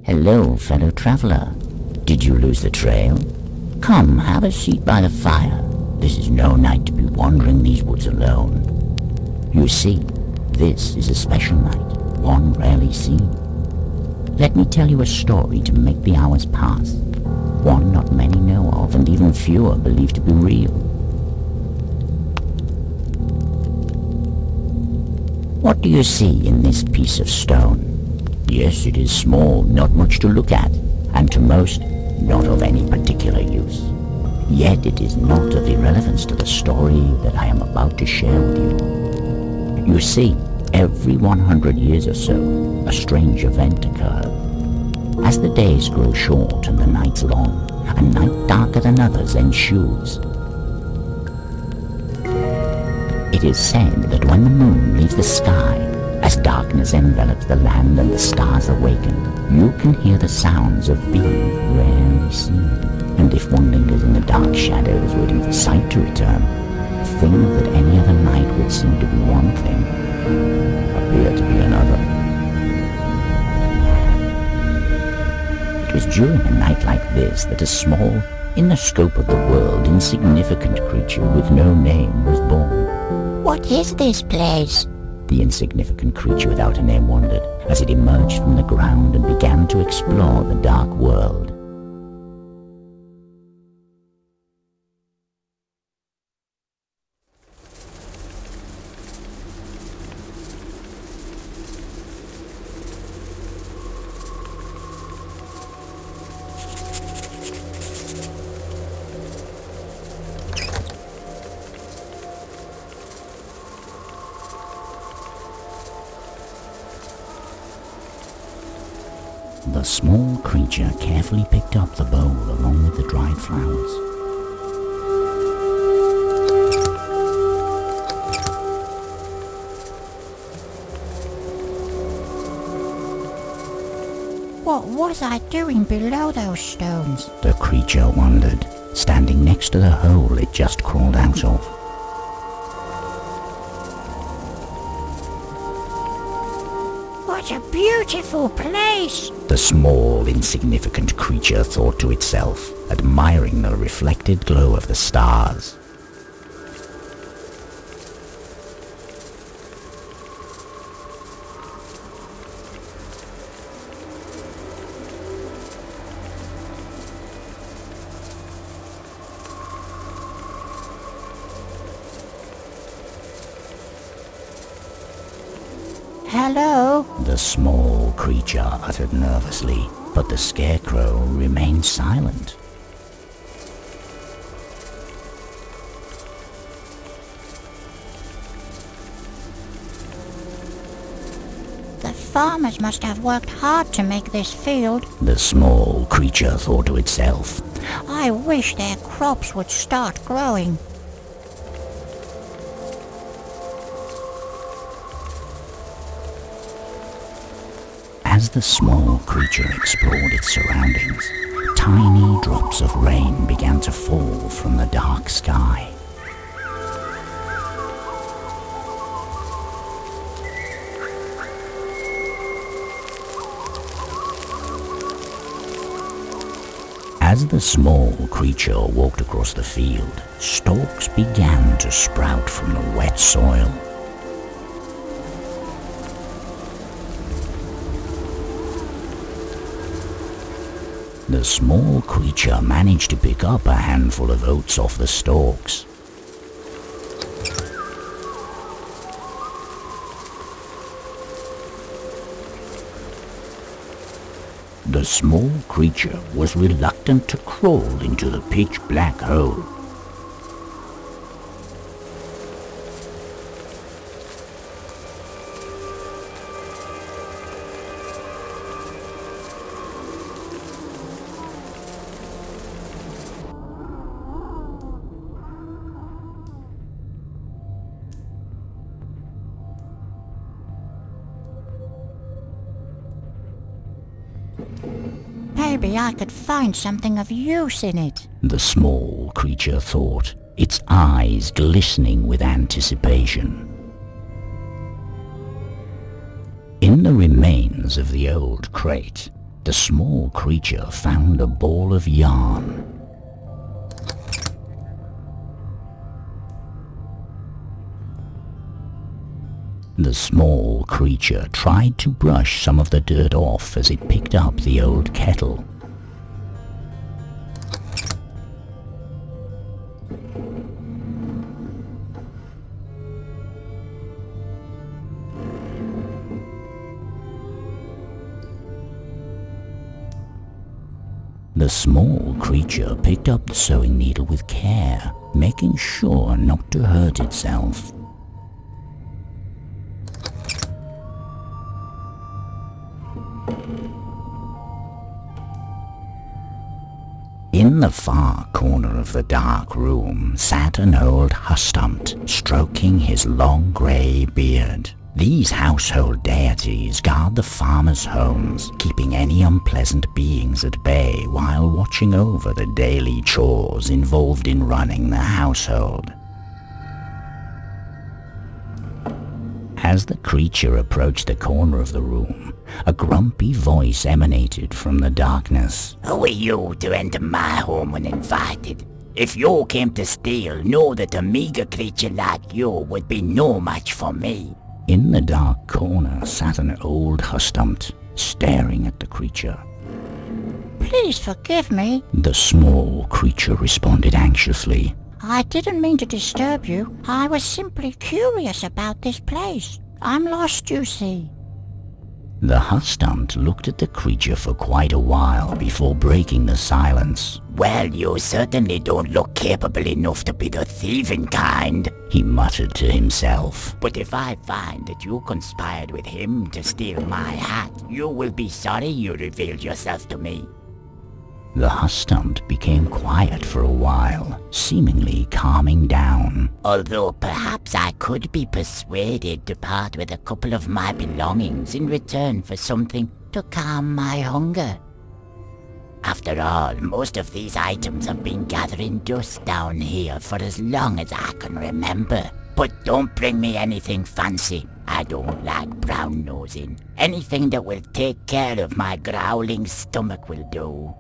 Hello, fellow traveler. Did you lose the trail? Come, have a seat by the fire. This is no night to be wandering these woods alone. You see, this is a special night, one rarely seen. Let me tell you a story to make the hours pass, one not many know of and even fewer believe to be real. What do you see in this piece of stone? Yes, it is small, not much to look at, and to most, not of any particular use. Yet it is not of irrelevance to the story that I am about to share with you. You see, every 100 years or so, a strange event occurs. As the days grow short and the nights long, a night darker than others ensues. It is said that when the moon leaves the sky, as darkness envelops the land and the stars awaken, you can hear the sounds of being rarely seen. And if one lingers in the dark shadows waiting for sight to return, things that any other night would seem to be one thing appear to be another. It was during a night like this that a small, in the scope of the world, insignificant creature with no name was born. What is this place? The insignificant creature without a name wondered as it emerged from the ground and began to explore the dark world. The small creature carefully picked up the bowl along with the dried flowers. What was I doing below those stones? The creature wondered, standing next to the hole it just crawled out of. What a beautiful place! The small, insignificant creature thought to itself, admiring the reflected glow of the stars. Hello? The small creature uttered nervously, but the scarecrow remained silent. The farmers must have worked hard to make this field. The small creature thought to itself. I wish their crops would start growing. As the small creature explored its surroundings, tiny drops of rain began to fall from the dark sky. As the small creature walked across the field, stalks began to sprout from the wet soil. The small creature managed to pick up a handful of oats off the stalks. The small creature was reluctant to crawl into the pitch-black hole. Maybe I could find something of use in it. The small creature thought, its eyes glistening with anticipation. In the remains of the old crate, the small creature found a ball of yarn. The small creature tried to brush some of the dirt off as it picked up the old kettle. The small creature picked up the sewing needle with care, making sure not to hurt itself. In the far corner of the dark room sat an old hustumpt, stroking his long grey beard. These household deities guard the farmers' homes, keeping any unpleasant beings at bay while watching over the daily chores involved in running the household. As the creature approached the corner of the room, a grumpy voice emanated from the darkness. Who are you to enter my home uninvited? If you came to steal, know that a meager creature like you would be no match for me. In the dark corner sat an old hustumpt, staring at the creature. Please forgive me. The small creature responded anxiously. I didn't mean to disturb you. I was simply curious about this place. I'm lost, you see. The hustumpt looked at the creature for quite a while before breaking the silence. Well, you certainly don't look capable enough to be the thieving kind, he muttered to himself. But if I find that you conspired with him to steal my hat, you will be sorry you revealed yourself to me. The hustumpt became quiet for a while, seemingly calming down. Although perhaps I could be persuaded to part with a couple of my belongings in return for something to calm my hunger. After all, most of these items have been gathering dust down here for as long as I can remember. But don't bring me anything fancy. I don't like brown nosing. Anything that will take care of my growling stomach will do.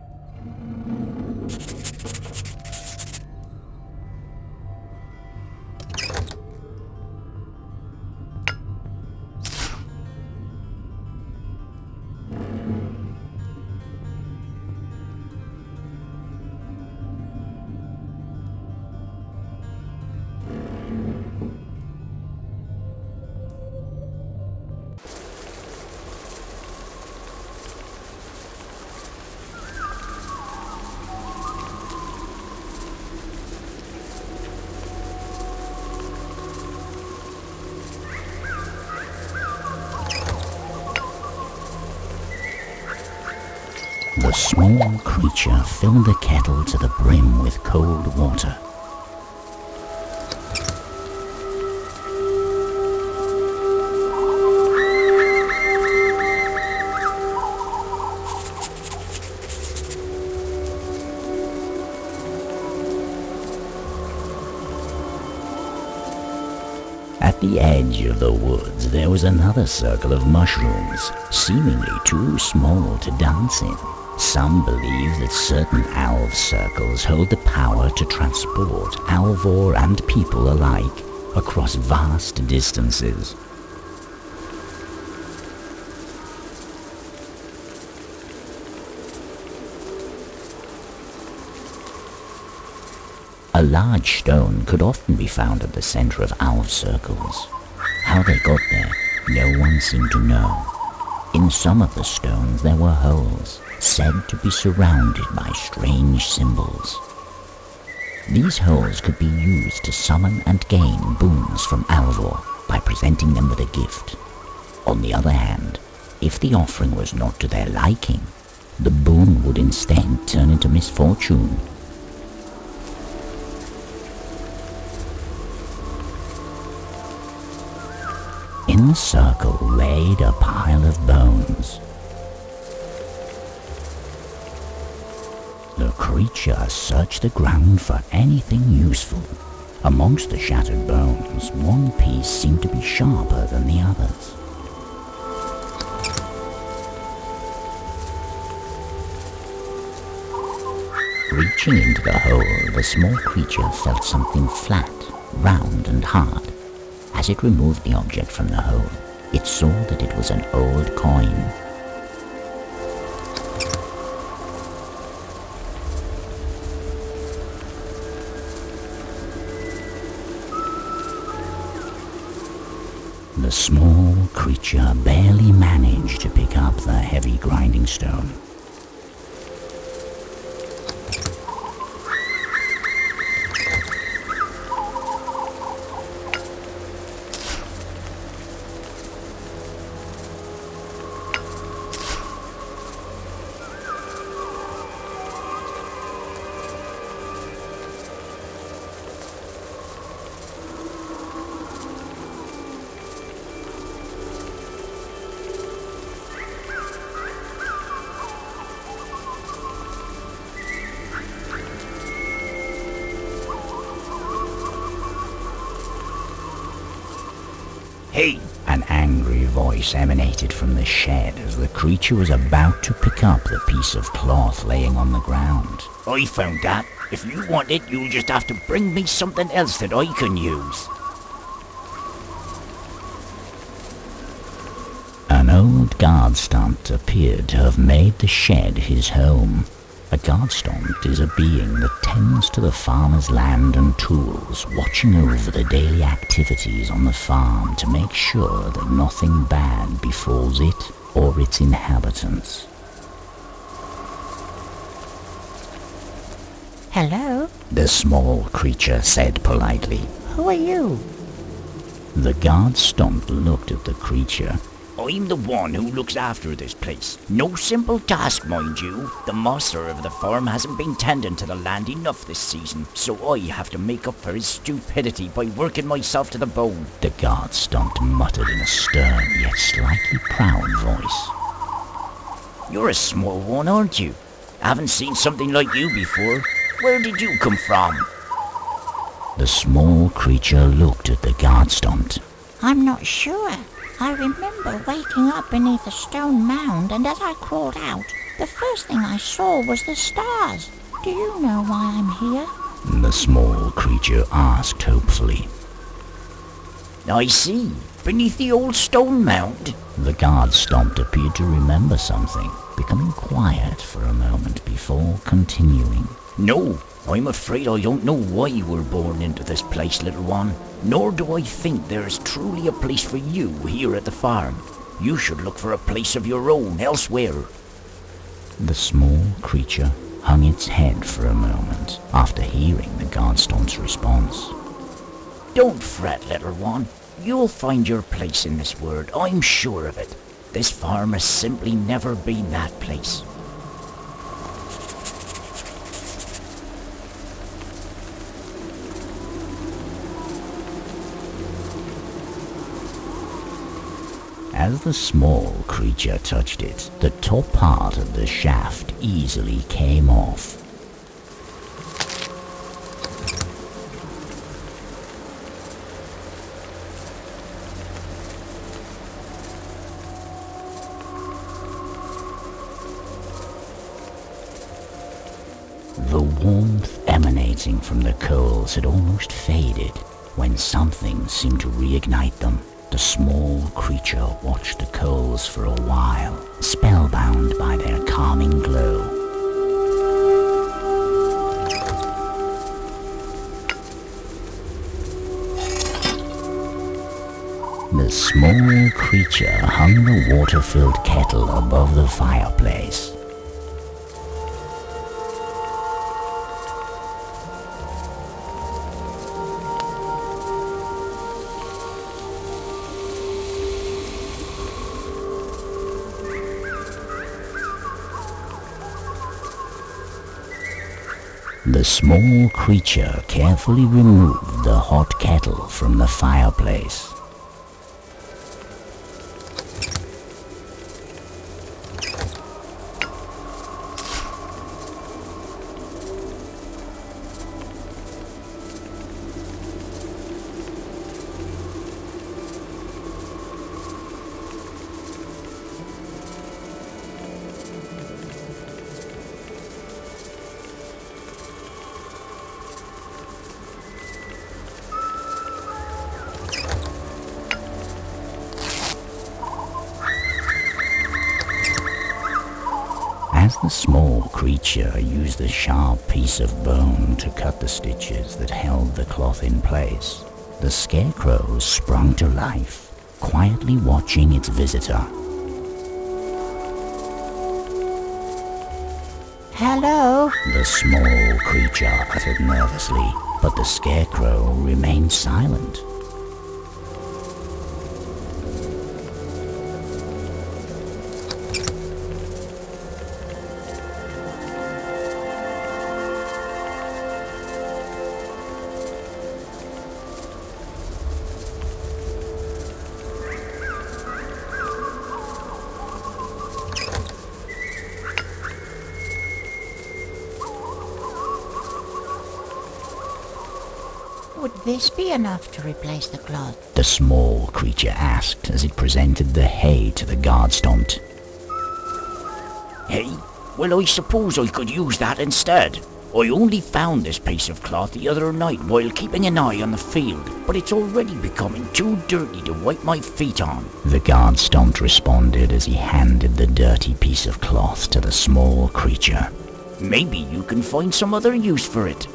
The small creature filled the kettle to the brim with cold water. At the edge of the woods there was another circle of mushrooms, seemingly too small to dance in. Some believe that certain alv circles hold the power to transport alvor and people alike across vast distances. A large stone could often be found at the center of alv circles. How they got there, no one seemed to know. In some of the stones there were holes, said to be surrounded by strange symbols. These holes could be used to summon and gain boons from Alvor by presenting them with a gift. On the other hand, if the offering was not to their liking, the boon would instead turn into misfortune. In the circle laid a pile of bones. The creature searched the ground for anything useful. Amongst the shattered bones, one piece seemed to be sharper than the others. Reaching into the hole, the small creature felt something flat, round and hard. As it removed the object from the hole, it saw that it was an old coin. The small creature barely managed to pick up the heavy grinding stone. Hey! An angry voice emanated from the shed as the creature was about to pick up the piece of cloth laying on the ground. I found that. If you want it, you'll just have to bring me something else that I can use. An old guard stump appeared to have made the shed his home. A guard stump is a being that tends to the farmer's land and tools, watching over the daily activities on the farm to make sure that nothing bad befalls it or its inhabitants. Hello? The small creature said politely. Who are you? The guard stump looked at the creature. I'm the one who looks after this place. No simple task, mind you. The master of the farm hasn't been tending to the land enough this season, so I have to make up for his stupidity by working myself to the bone. The guard stump muttered in a stern yet slightly proud voice. You're a small one, aren't you? I haven't seen something like you before. Where did you come from? The small creature looked at the guard stump. I'm not sure. I remember waking up beneath a stone mound, and as I crawled out, the first thing I saw was the stars. Do you know why I'm here? The small creature asked hopefully. I see. Beneath the old stone mound. The guard stump appeared to remember something, becoming quiet for a moment before continuing. No, I'm afraid I don't know why you were born into this place, little one. Nor do I think there is truly a place for you here at the farm. You should look for a place of your own elsewhere. The small creature hung its head for a moment after hearing the guard stump's response. Don't fret, little one. You'll find your place in this world, I'm sure of it. This farm has simply never been that place. As the small creature touched it, the top part of the shaft easily came off. The warmth emanating from the coals had almost faded when something seemed to reignite them. The small creature watched the coals for a while, spellbound by their calming glow. The small creature hung the water-filled kettle above the fireplace. The small creature carefully removed the hot kettle from the fireplace. the small creature used the sharp piece of bone to cut the stitches that held the cloth in place, the scarecrow sprung to life, quietly watching its visitor. Hello? The small creature uttered nervously, but the scarecrow remained silent. Would this be enough to replace the cloth? The small creature asked as it presented the hay to the guard stomped. Hey, well I suppose I could use that instead. I only found this piece of cloth the other night while keeping an eye on the field, but it's already becoming too dirty to wipe my feet on. The guard stomped responded as he handed the dirty piece of cloth to the small creature. Maybe you can find some other use for it.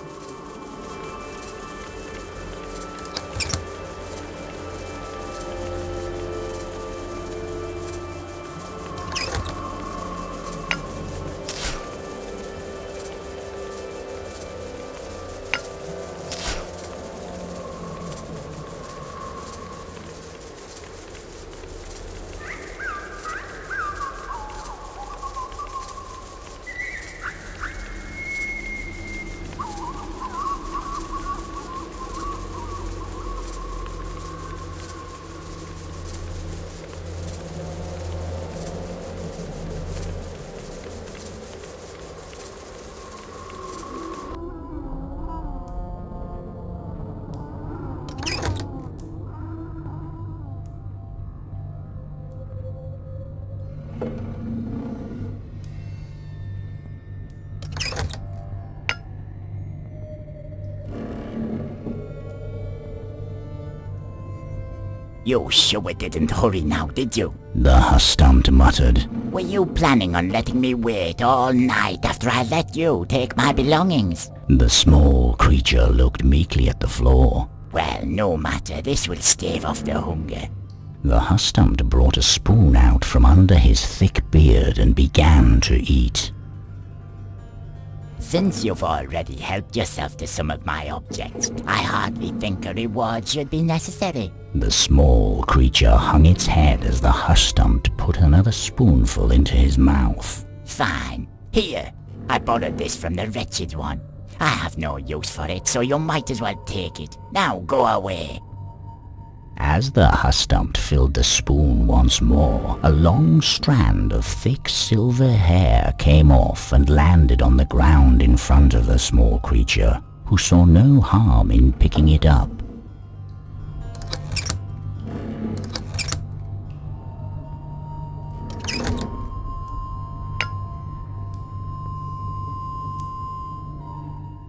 You sure didn't hurry now, did you? The hush-stumped muttered. Were you planning on letting me wait all night after I let you take my belongings? The small creature looked meekly at the floor. Well, no matter, this will stave off the hunger. The hush-stumped brought a spoon out from under his thick beard and began to eat. Since you've already helped yourself to some of my objects, I hardly think a reward should be necessary. The small creature hung its head as the hush-stumped put another spoonful into his mouth. Fine. Here, I borrowed this from the wretched one. I have no use for it, so you might as well take it. Now go away. As the hush-stumped filled the spoon once more, a long strand of thick silver hair came off and landed on the ground in front of the small creature, who saw no harm in picking it up.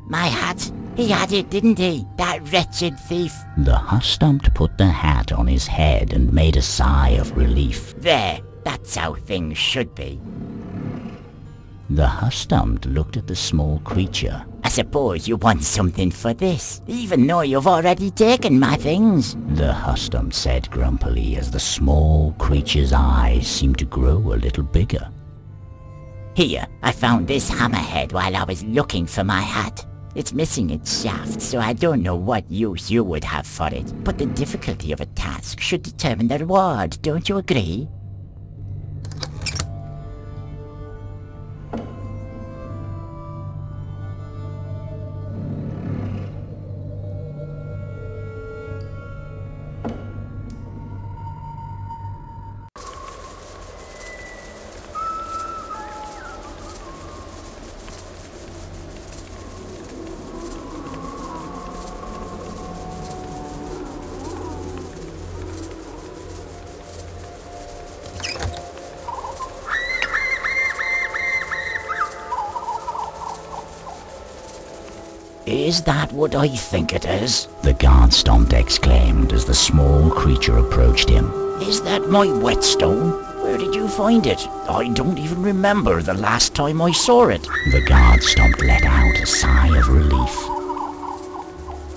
My hat? He had it, didn't he? That wretched thief. The hush-stumped put the hat on his head and made a sigh of relief. There, that's how things should be. The hush-stumped looked at the small creature. I suppose you want something for this, even though you've already taken my things. The hush-stumped said grumpily as the small creature's eyes seemed to grow a little bigger. Here, I found this hammerhead while I was looking for my hat. It's missing its shaft, so I don't know what use you would have for it, but the difficulty of a task should determine the reward, don't you agree? Is that what I think it is? The guard stomped exclaimed as the small creature approached him. Is that my whetstone? Where did you find it? I don't even remember the last time I saw it. The guard stomp let out a sigh of relief.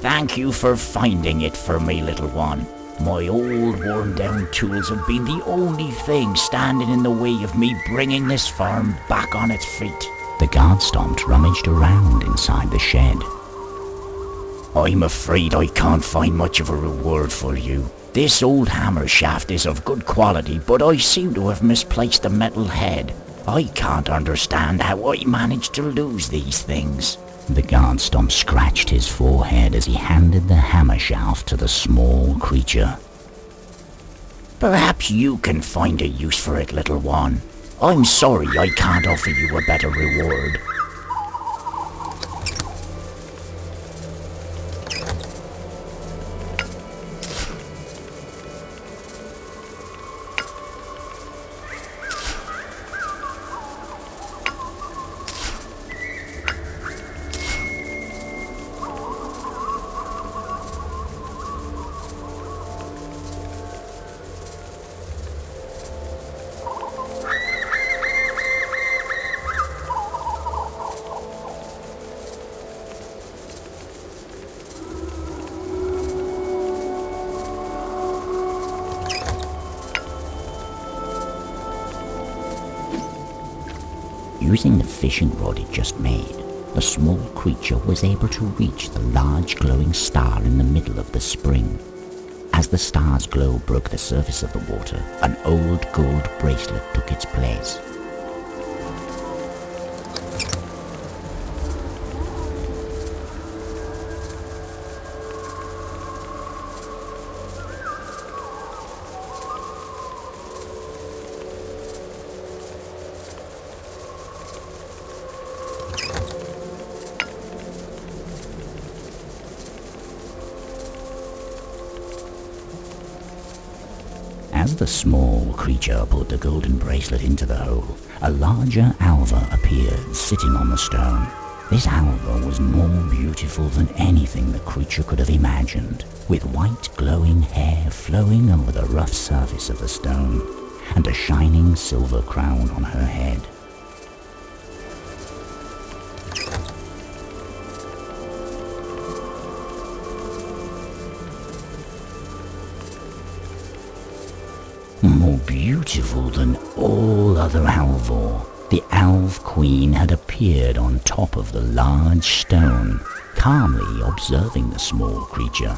Thank you for finding it for me, little one. My old worn-down tools have been the only thing standing in the way of me bringing this farm back on its feet. The guard stomp rummaged around inside the shed. I'm afraid I can't find much of a reward for you. This old hammer shaft is of good quality, but I seem to have misplaced the metal head. I can't understand how I managed to lose these things. The guard stomp scratched his forehead as he handed the hammer shaft to the small creature. Perhaps you can find a use for it, little one. I'm sorry I can't offer you a better reward. Using the fishing rod it just made, the small creature was able to reach the large glowing star in the middle of the spring. As the star's glow broke the surface of the water, an old gold bracelet took its place. As the small creature put the golden bracelet into the hole, a larger alva appeared, sitting on the stone. This alva was more beautiful than anything the creature could have imagined, with white glowing hair flowing over the rough surface of the stone, and a shining silver crown on her head. More beautiful than all other Alvor, the Alv Queen had appeared on top of the large stone, calmly observing the small creature.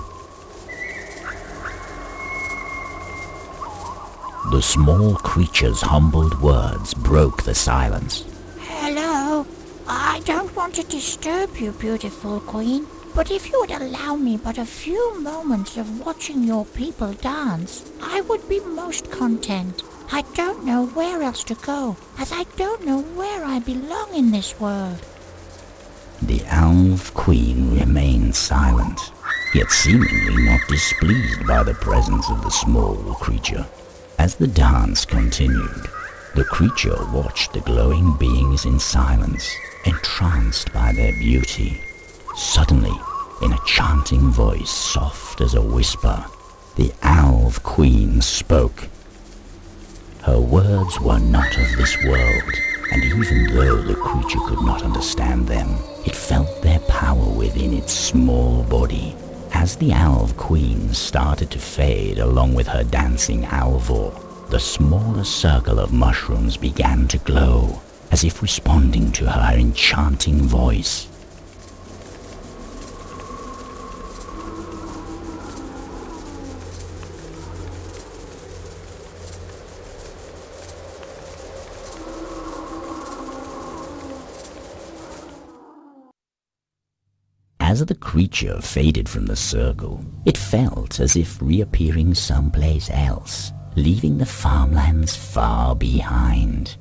The small creature's humbled words broke the silence. Hello. I don't want to disturb you, beautiful queen, but if you would allow me but a few moments of watching your people dance, I would be most content. I don't know where else to go, as I don't know where I belong in this world. The Alv Queen remained silent, yet seemingly not displeased by the presence of the small creature. As the dance continued, the creature watched the glowing beings in silence, entranced by their beauty. Suddenly, in a chanting voice soft as a whisper, the Alv Queen spoke. Her words were not of this world, and even though the creature could not understand them, it felt their power within its small body. As the Alv Queen started to fade along with her dancing Alvor, the smaller circle of mushrooms began to glow, as if responding to her enchanting voice. As the creature faded from the circle, it felt as if reappearing someplace else, leaving the farmlands far behind.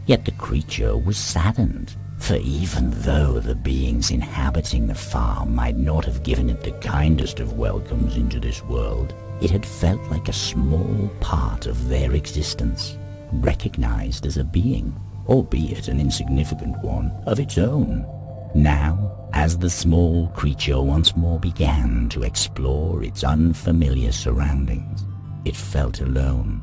Yet the creature was saddened, for even though the beings inhabiting the farm might not have given it the kindest of welcomes into this world, it had felt like a small part of their existence, recognized as a being, albeit an insignificant one, of its own. Now, as the small creature once more began to explore its unfamiliar surroundings, it felt alone.